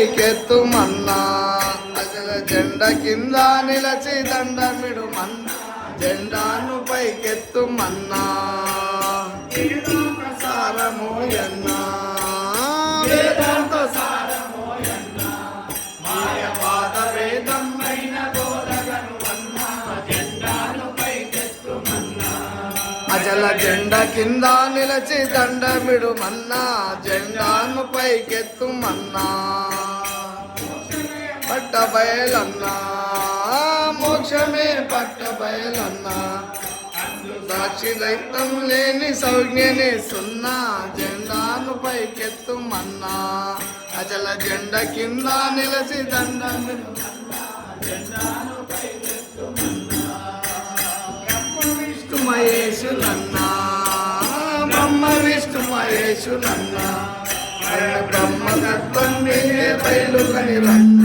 పైకెత్తుమన్నా అసలు జెండ కింద నిలచి దండమిడు మన్నా జెండాను పైకెత్తుమన్నా సారమోయన్నా వేదాంత సారమోయన్నా మాయవాద వేదమైన బోధగను అన్నా జెండాను పైకెత్తుమన్నా అజల జెండ కింద నిలచి దండమిడు మన్నా జెండాను పైకెత్తుమన్నా పట్ట బయలన్నా మోక్షమే పట్ట బయలన్నా సాక్షి దైత్యం లేని సౌజ్ఞనే సున్నా జెండాను పైకెత్తుమన్నా అచల జెండ కింద నిలచి దండమిడు జెండాను పైకెత్తుమన్నా బ్రహ్మ విష్ణు మహేశులన్నా బ్రహ్మ విష్ణు మహేశులన్నా బ్రహ్మతత్వం బయలుకని రన్నా